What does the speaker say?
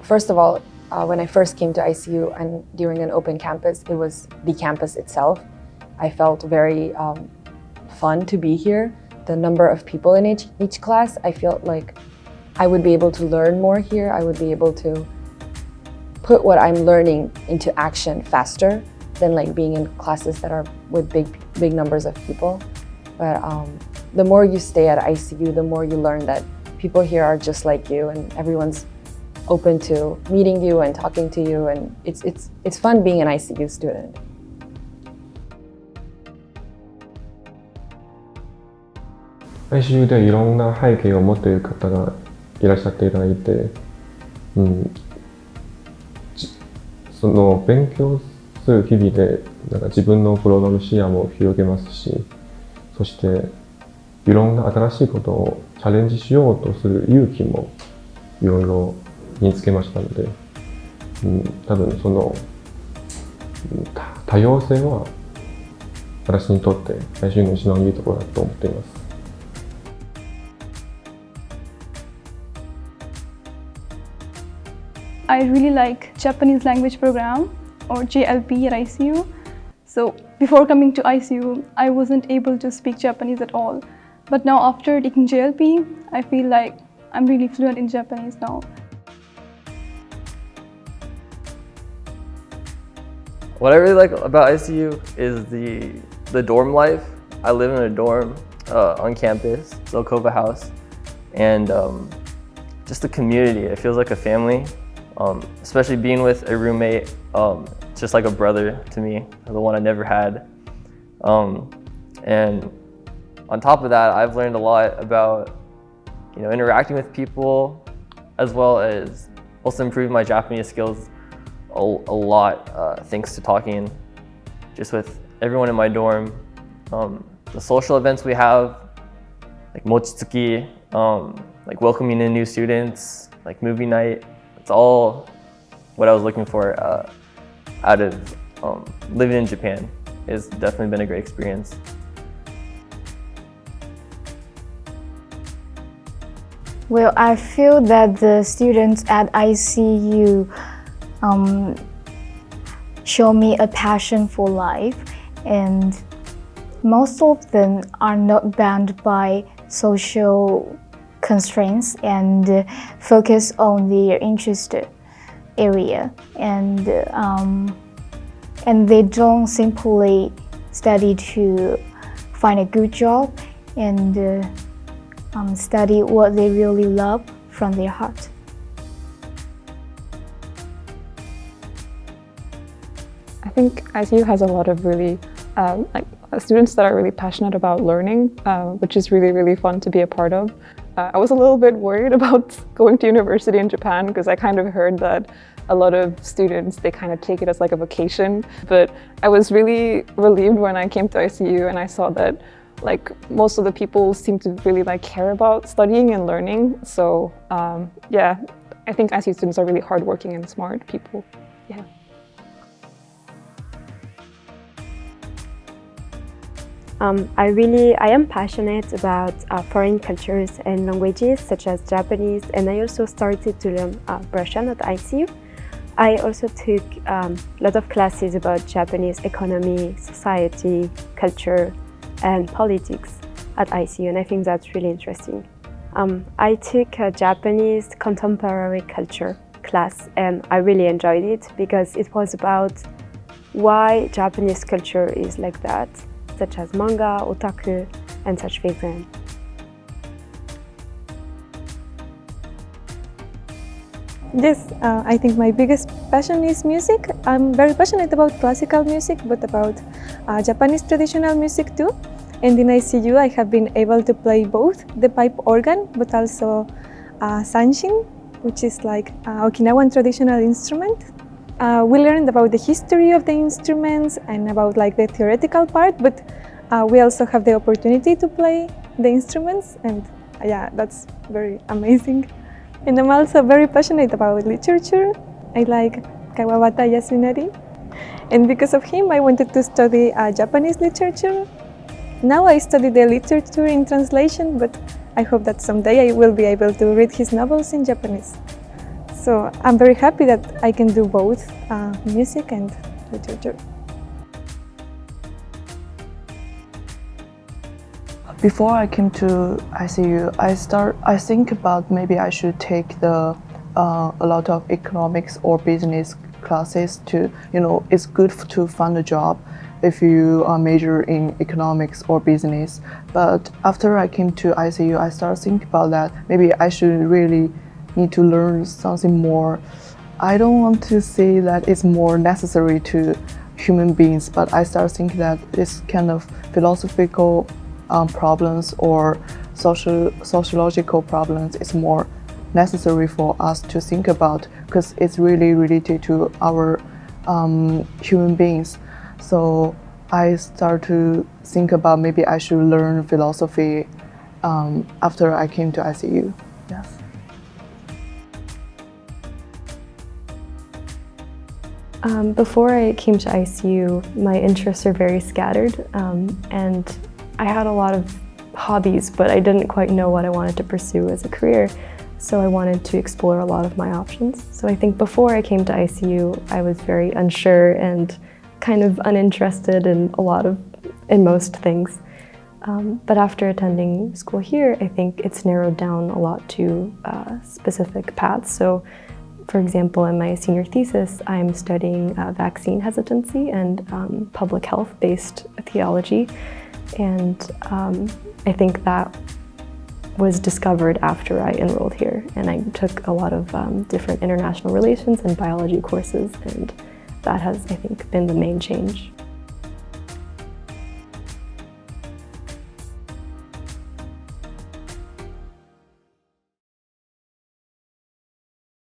First of all, when I first came to ICU and during an open campus, it was the campus itself. I felt very fun to be here. The number of people in each class, I felt like I would be able to learn more here. I would be able to put what I'm learning into action faster than like being in classes that are with big numbers of people. But the more you stay at ICU, the more you learn that people here are just like you and everyone's open to meeting you and talking to you, and it's fun being an ICU student. ICU でいろんな背景を持っている方がいらっしゃっていただいて、その勉強する日々でなんか自分のプログラム視野も広げますし、そしていろんな新しいことをチャレンジしようとする勇気もいろいろ身につけましたので、多分その多様性は私にとってICUの一番いいところだと思っています。I really like Japanese language program or JLP at ICU. So before coming to ICU, I wasn't able to speak Japanese at all. But now after taking JLP, I feel like I'm really fluent in Japanese now. What I really like about ICU is the dorm life. I live in a dorm on campus, Zolkova House, and just the community. It feels like a family. Especially being with a roommate, just like a brother to me, the one I never had. And on top of that, I've learned a lot about, interacting with people, as well as also improving my Japanese skills a lot, thanks to talking just with everyone in my dorm. The social events we have, like mochitsuki, like welcoming in new students, like movie night. It's all what I was looking for out of living in Japan. It's definitely been a great experience. Well, I feel that the students at ICU show me a passion for life, and most of them are not bound by social constraints and focus on their interest area, and they don't simply study to find a good job and study what they really love from their heart. I think ICU has a lot of really students that are really passionate about learning, which is really, really fun to be a part of. I was a little bit worried about going to university in Japan because I kind of heard that a lot of students, they kind of take it as like a vacation. But I was really relieved when I came to ICU and I saw that like most of the people seem to really care about studying and learning. So yeah, I think ICU students are really hardworking and smart people. Yeah. I am passionate about foreign cultures and languages such as Japanese, and I also started to learn Russian at ICU. I also took a lot of classes about Japanese economy, society, culture, and politics at ICU, and I think that's really interesting. I took a Japanese contemporary culture class, and I really enjoyed it because it was about why Japanese culture is like that, such as manga, otaku, and such things. Yes, I think my biggest passion is music. I'm very passionate about classical music, but about Japanese traditional music too. And in ICU, I have been able to play both the pipe organ, but also sanshin, which is like Okinawan traditional instrument. We learned about the history of the instruments and about the theoretical part, but we also have the opportunity to play the instruments, and yeah, that's very amazing. And I'm also very passionate about literature. I like Kawabata Yasunari, and because of him, I wanted to study Japanese literature. Now I study the literature in translation, but I hope that someday I will be able to read his novels in Japanese. So I'm very happy that I can do both music and literature. Before I came to ICU, I think about maybe I should take a lot of economics or business classes to, it's good to find a job if you are major in economics or business. But after I came to ICU, I started thinking about that. Maybe I should really need to learn something more. I don't want to say that it's more necessary to human beings, but I started thinking that this kind of philosophical problems or sociological problems is more necessary for us to think about because it's really related to our human beings. So I start to think about maybe I should learn philosophy after I came to ICU. Yes. Before I came to ICU, my interests are very scattered, and I had a lot of hobbies, but I didn't quite know what I wanted to pursue as a career, so I wanted to explore a lot of my options. So I think before I came to ICU, I was very unsure and kind of uninterested in most things. But after attending school here, I think it's narrowed down a lot to specific paths. So, for example, in my senior thesis, I'm studying vaccine hesitancy and public health-based theology. And I think that was discovered after I enrolled here. And I took a lot of different international relations and biology courses, and that has, I think, been the main change.